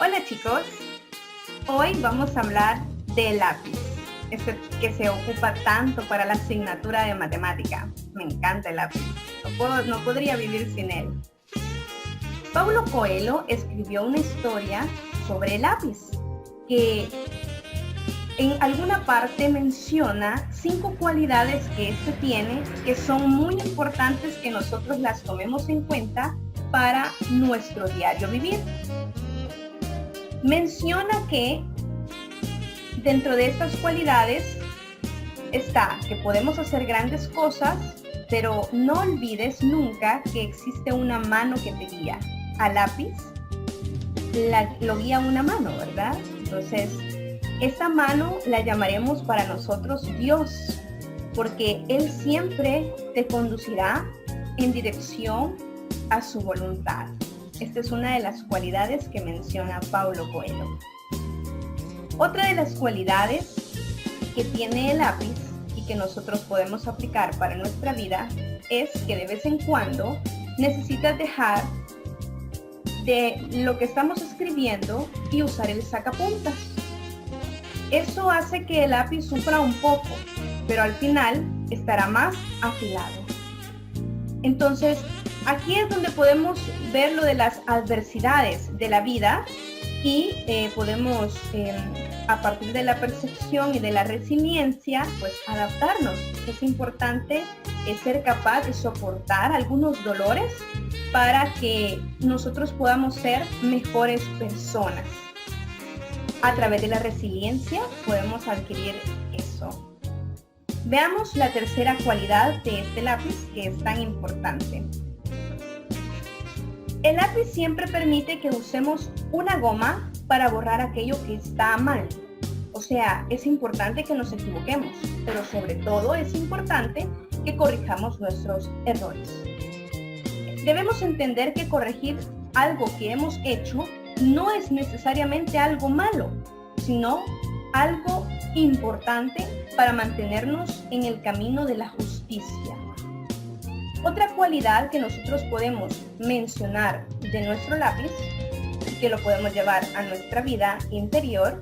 Hola chicos, hoy vamos a hablar del lápiz, ese que se ocupa tanto para la asignatura de matemática. Me encanta el lápiz, no podría vivir sin él. Paulo Coelho escribió una historia sobre el lápiz que en alguna parte menciona 5 cualidades que este tiene que son muy importantes que nosotros las tomemos en cuenta para nuestro diario vivir. Menciona que dentro de estas cualidades está que podemos hacer grandes cosas, pero no olvides nunca que existe una mano que te guía. Al lápiz lo guía una mano, ¿verdad? Entonces, esa mano la llamaremos para nosotros Dios, porque Él siempre te conducirá en dirección a su voluntad. Esta es una de las cualidades que menciona Paulo Coelho. Otra de las cualidades que tiene el lápiz y que nosotros podemos aplicar para nuestra vida es que de vez en cuando necesitas dejar de lo que estamos escribiendo y usar el sacapuntas. Eso hace que el lápiz sufra un poco, pero al final estará más afilado. Entonces, aquí es donde podemos ver lo de las adversidades de la vida y podemos, a partir de la percepción y de la resiliencia, pues adaptarnos. Es importante ser capaz de soportar algunos dolores para que nosotros podamos ser mejores personas. A través de la resiliencia podemos adquirir eso. Veamos la tercera cualidad de este lápiz que es tan importante. El lápiz siempre permite que usemos una goma para borrar aquello que está mal. O sea, es importante que nos equivoquemos, pero sobre todo es importante que corrijamos nuestros errores. Debemos entender que corregir algo que hemos hecho no es necesariamente algo malo, sino algo importante para mantenernos en el camino de la justicia. Otra cualidad que nosotros podemos mencionar de nuestro lápiz, que lo podemos llevar a nuestra vida interior,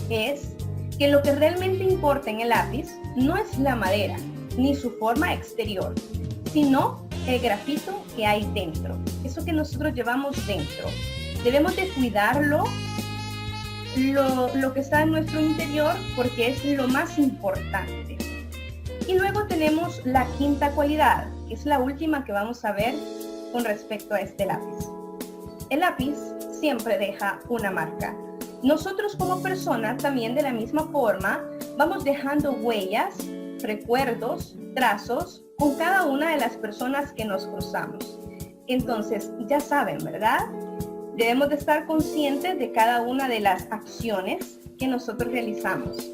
es que lo que realmente importa en el lápiz no es la madera ni su forma exterior, sino el grafito que hay dentro, eso que nosotros llevamos dentro. Debemos de cuidarlo, lo que está en nuestro interior, porque es lo más importante. Y luego tenemos la quinta cualidad, que es la última que vamos a ver con respecto a este lápiz. El lápiz siempre deja una marca. Nosotros como personas también de la misma forma vamos dejando huellas, recuerdos, trazos con cada una de las personas que nos cruzamos. Entonces, ya saben, ¿verdad? Debemos de estar conscientes de cada una de las acciones que nosotros realizamos.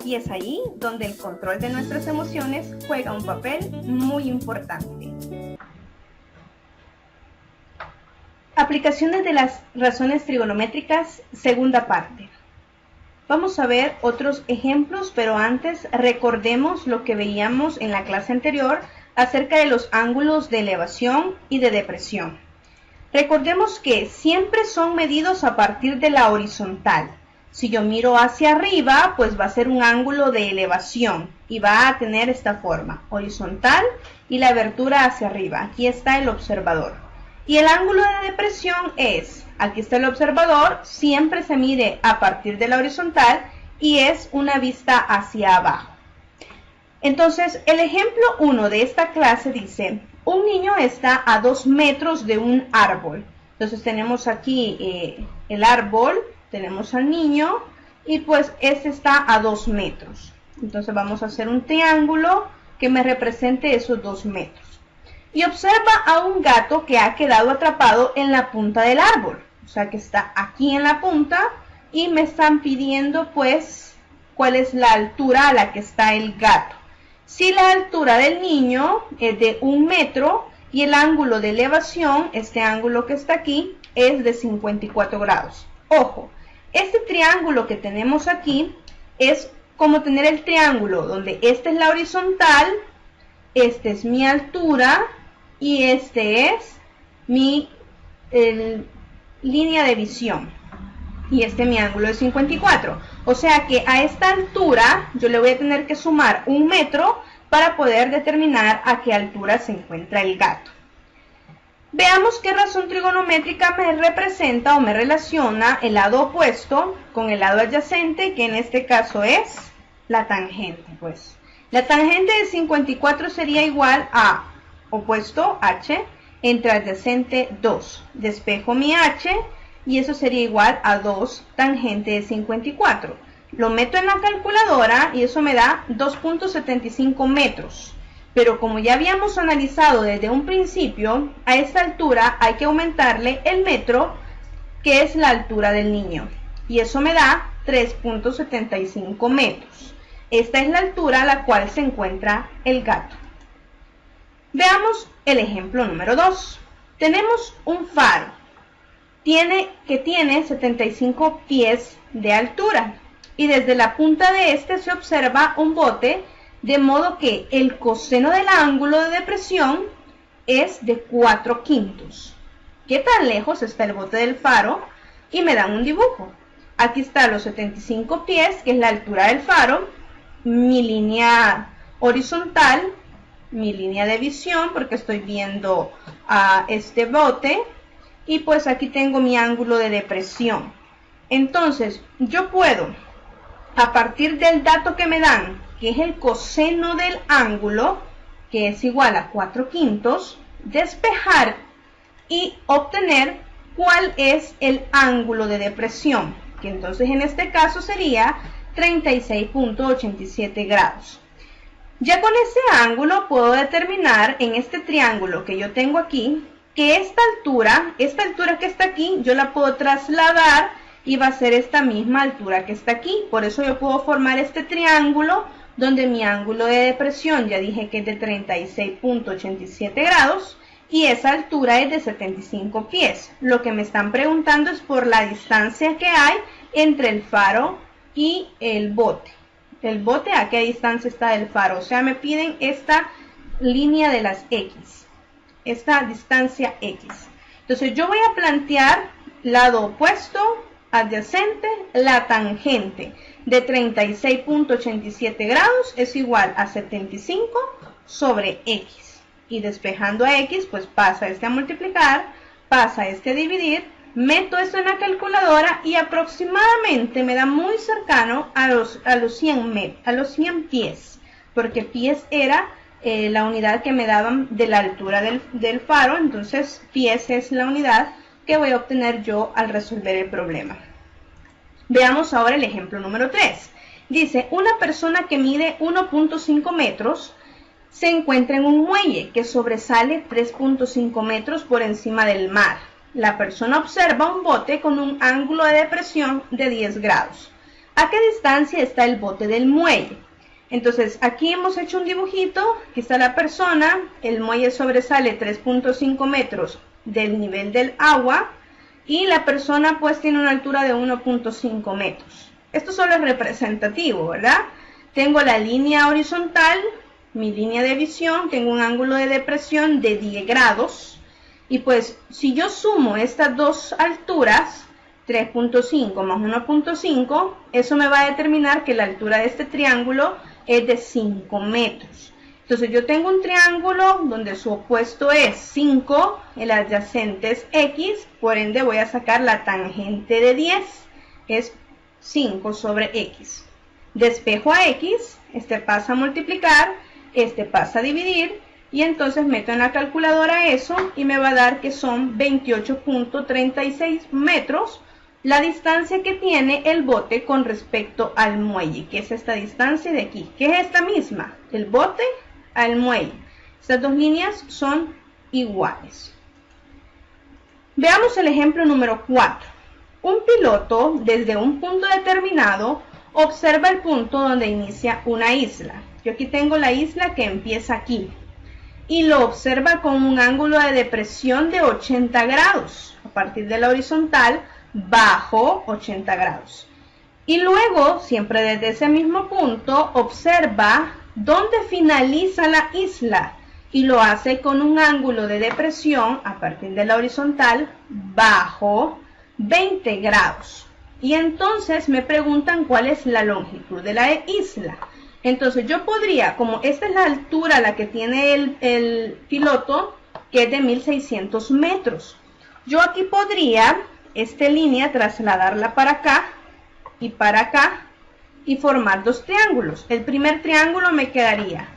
Y es ahí donde el control de nuestras emociones juega un papel muy importante. Aplicaciones de las razones trigonométricas, segunda parte. Vamos a ver otros ejemplos, pero antes recordemos lo que veíamos en la clase anterior acerca de los ángulos de elevación y de depresión. Recordemos que siempre son medidos a partir de la horizontal. Si yo miro hacia arriba, pues va a ser un ángulo de elevación y va a tener esta forma, horizontal y la abertura hacia arriba. Aquí está el observador. Y el ángulo de depresión es, aquí está el observador, siempre se mide a partir de la horizontal y es una vista hacia abajo. Entonces, el ejemplo 1 de esta clase dice, un niño está a 2 metros de un árbol. Entonces tenemos aquí el árbol, tenemos al niño y pues este está a 2 metros. Entonces vamos a hacer un triángulo que me represente esos 2 metros. Y observa a un gato que ha quedado atrapado en la punta del árbol. O sea que está aquí en la punta y me están pidiendo pues cuál es la altura a la que está el gato. Si la altura del niño es de 1 metro y el ángulo de elevación, este ángulo que está aquí, es de 54 grados. Ojo, este triángulo que tenemos aquí es como tener el triángulo donde esta es la horizontal, esta es mi altura y este es mi línea de visión. y este mi ángulo de 54. O sea que a esta altura yo le voy a tener que sumar 1 metro para poder determinar a qué altura se encuentra el gato. Veamos qué razón trigonométrica me representa o me relaciona el lado opuesto con el lado adyacente, que en este caso es la tangente. Pues la tangente de 54 sería igual a opuesto h entre adyacente 2. Despejo mi h y eso sería igual a 2 tangente de 54. Lo meto en la calculadora y eso me da 2.75 metros. Pero como ya habíamos analizado desde un principio, a esta altura hay que aumentarle el metro, que es la altura del niño. Y eso me da 3.75 metros. Esta es la altura a la cual se encuentra el gato. Veamos el ejemplo número 2. Tenemos un faro que tiene 75 pies de altura. Y desde la punta de este se observa un bote, de modo que el coseno del ángulo de depresión es de 4/5. ¿Qué tan lejos está el bote del faro? Y me dan un dibujo. Aquí están los 75 pies, que es la altura del faro, mi línea horizontal, mi línea de visión, porque estoy viendo a este bote, y pues aquí tengo mi ángulo de depresión. Entonces, yo puedo, a partir del dato que me dan, que es el coseno del ángulo, que es igual a 4/5, despejar y obtener cuál es el ángulo de depresión, que entonces en este caso sería 36.87 grados. Ya con ese ángulo puedo determinar en este triángulo que yo tengo aquí, que esta altura que está aquí, yo la puedo trasladar y va a ser esta misma altura que está aquí. Por eso yo puedo formar este triángulo donde mi ángulo de depresión ya dije que es de 36.87 grados y esa altura es de 75 pies. Lo que me están preguntando es por la distancia que hay entre el faro y el bote. El bote, ¿a qué distancia está del faro? O sea, me piden esta línea de las X, esta distancia X. Entonces yo voy a plantear lado opuesto, adyacente, la tangente de 36.87 grados es igual a 75 sobre X. Y despejando a X, pues pasa este a multiplicar, pasa este a dividir, meto esto en la calculadora y aproximadamente me da muy cercano a los 100 pies, porque pies era la unidad que me daban de la altura del faro, entonces pies es la unidad que voy a obtener yo al resolver el problema. Veamos ahora el ejemplo número 3. Dice, una persona que mide 1.5 metros se encuentra en un muelle que sobresale 3.5 metros por encima del mar. La persona observa un bote con un ángulo de depresión de 10 grados. ¿A qué distancia está el bote del muelle? Entonces, aquí hemos hecho un dibujito. Aquí está la persona, el muelle sobresale 3.5 metros del nivel del agua y la persona pues tiene una altura de 1.5 metros. Esto solo es representativo, ¿verdad? Tengo la línea horizontal, mi línea de visión, tengo un ángulo de depresión de 10 grados y pues si yo sumo estas dos alturas, 3.5 más 1.5, eso me va a determinar que la altura de este triángulo es de 5 metros. Entonces yo tengo un triángulo donde su opuesto es 5, el adyacente es X, por ende voy a sacar la tangente de 10, es 5 sobre X. Despejo a X, este pasa a multiplicar, este pasa a dividir, y entonces meto en la calculadora eso y me va a dar que son 28.36 metros la distancia que tiene el bote con respecto al muelle, que es esta distancia de aquí, que es esta misma, el bote al muelle. Estas dos líneas son iguales. Veamos el ejemplo número 4. Un piloto desde un punto determinado observa el punto donde inicia una isla. Yo aquí tengo la isla que empieza aquí y lo observa con un ángulo de depresión de 80 grados a partir de la horizontal bajo 80 grados. Y luego, siempre desde ese mismo punto, observa dónde finaliza la isla y lo hace con un ángulo de depresión a partir de la horizontal bajo 20 grados. Y entonces me preguntan cuál es la longitud de la isla. Entonces yo podría, como esta es la altura a la que tiene el piloto, que es de 1600 metros, yo aquí podría esta línea trasladarla para acá y formar dos triángulos. El primer triángulo me quedaría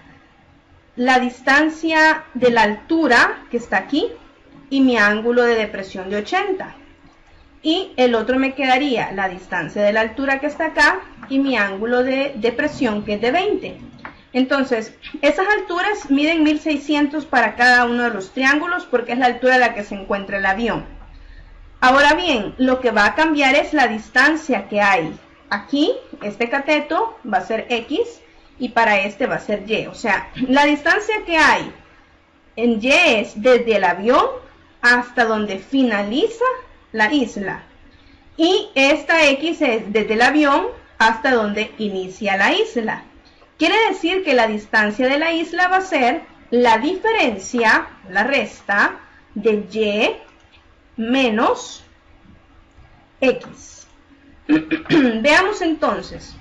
la distancia de la altura que está aquí y mi ángulo de depresión de 80. Y el otro me quedaría la distancia de la altura que está acá y mi ángulo de depresión que es de 20. Entonces, esas alturas miden 1600 para cada uno de los triángulos porque es la altura a la que se encuentra el avión. Ahora bien, lo que va a cambiar es la distancia que hay. Aquí, este cateto va a ser X y para este va a ser Y. O sea, la distancia que hay en Y es desde el avión hasta donde finaliza la isla. Y esta X es desde el avión hasta donde inicia la isla. Quiere decir que la distancia de la isla va a ser la diferencia, la resta de Y menos X. Veamos entonces.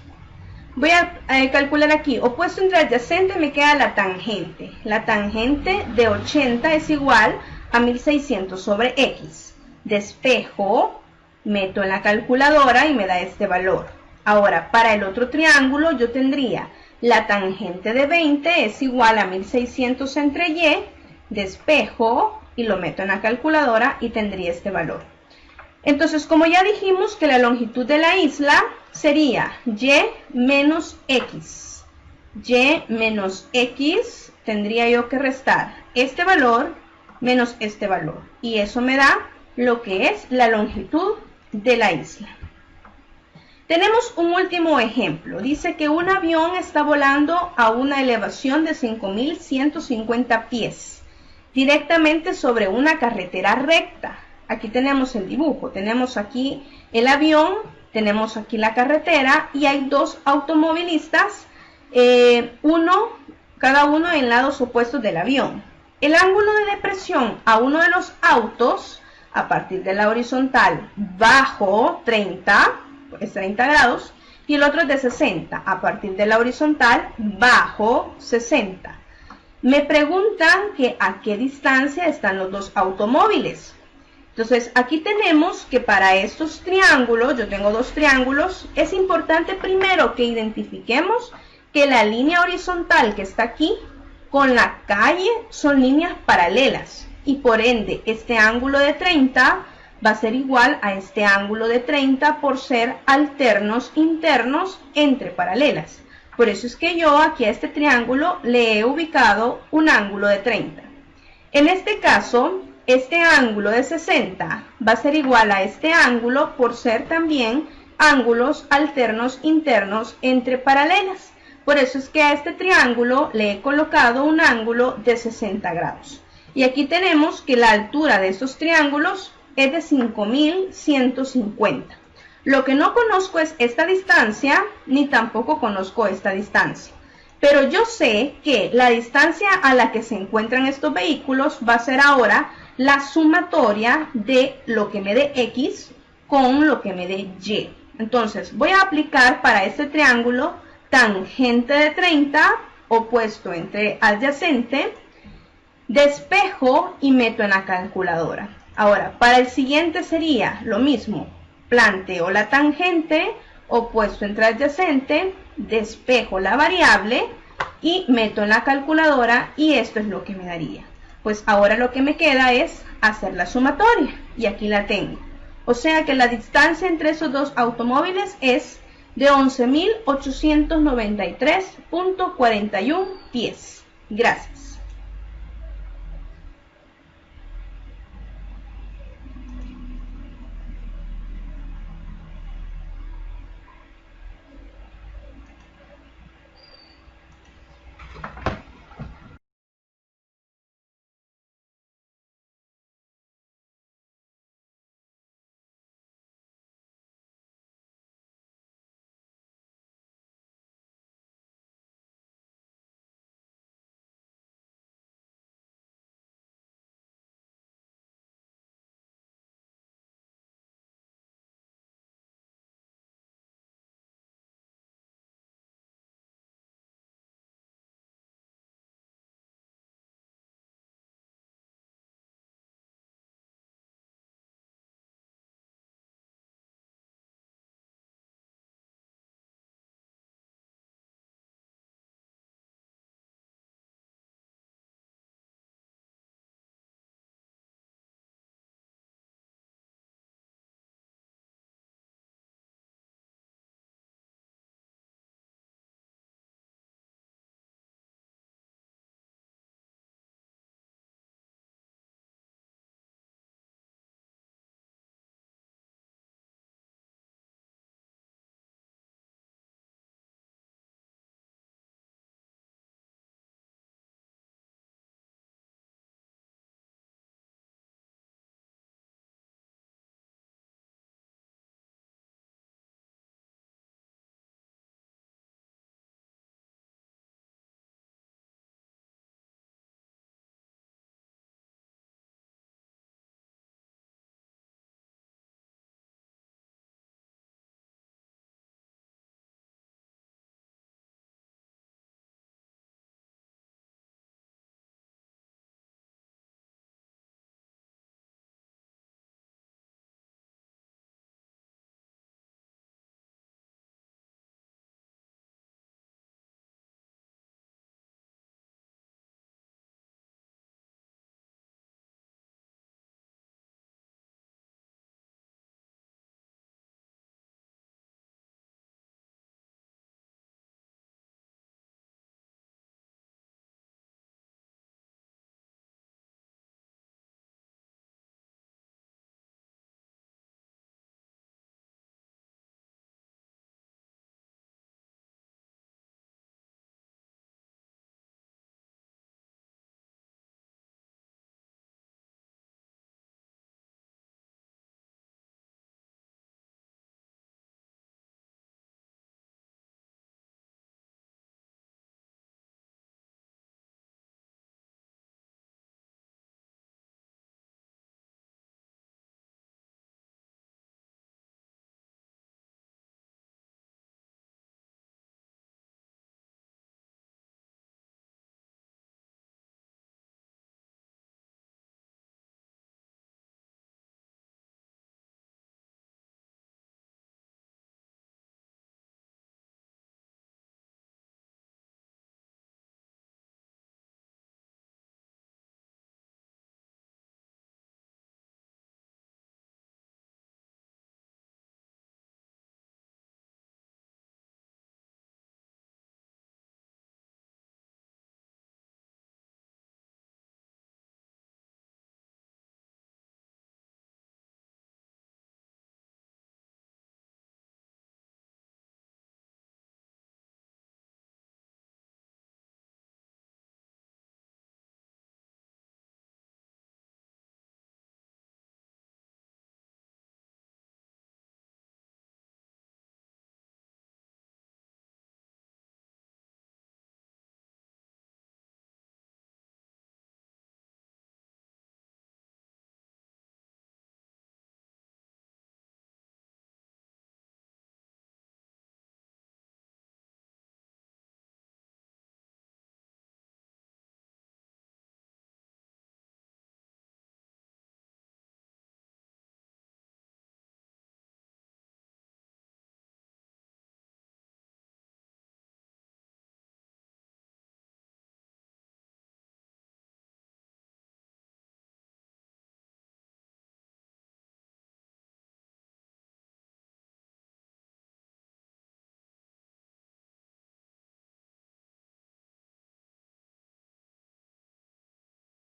Voy a calcular aquí. Opuesto entre adyacente me queda la tangente. La tangente de 80 es igual a 1600 sobre X. Despejo, meto en la calculadora y me da este valor. Ahora, para el otro triángulo yo tendría la tangente de 20 es igual a 1600 entre Y, despejo y lo meto en la calculadora y tendría este valor. Entonces, como ya dijimos que la longitud de la isla sería Y menos X. Y menos X tendría yo que restar este valor menos este valor. Y eso me da lo que es la longitud de la isla. Tenemos un último ejemplo. Dice que un avión está volando a una elevación de 5150 pies, directamente sobre una carretera recta. Aquí tenemos el dibujo. Tenemos aquí el avión, tenemos aquí la carretera y hay dos automovilistas, cada uno en lados opuestos del avión. El ángulo de depresión a uno de los autos, a partir de la horizontal, bajo 30, es 30 grados, y el otro es de 60, a partir de la horizontal, bajo 60. Me preguntan que a qué distancia están los dos automóviles. Entonces, aquí tenemos que para estos triángulos, yo tengo dos triángulos, es importante primero que identifiquemos que la línea horizontal que está aquí con la calle son líneas paralelas y por ende este ángulo de 30 va a ser igual a este ángulo de 30 por ser alternos internos entre paralelas. Por eso es que yo aquí a este triángulo le he ubicado un ángulo de 30. En este caso, este ángulo de 60 va a ser igual a este ángulo por ser también ángulos alternos internos entre paralelas. Por eso es que a este triángulo le he colocado un ángulo de 60 grados. Y aquí tenemos que la altura de estos triángulos es de 5150. Lo que no conozco es esta distancia, ni tampoco conozco esta distancia. Pero yo sé que la distancia a la que se encuentran estos vehículos va a ser ahora la sumatoria de lo que me dé X con lo que me dé Y. Entonces, voy a aplicar para este triángulo tangente de 30, opuesto entre adyacente, despejo y meto en la calculadora. Ahora, para el siguiente sería lo mismo. Planteo la tangente, opuesto entre adyacente, despejo la variable y meto en la calculadora y esto es lo que me daría. Pues ahora lo que me queda es hacer la sumatoria y aquí la tengo. O sea que la distancia entre esos dos automóviles es de 11.893.41 pies. Gracias.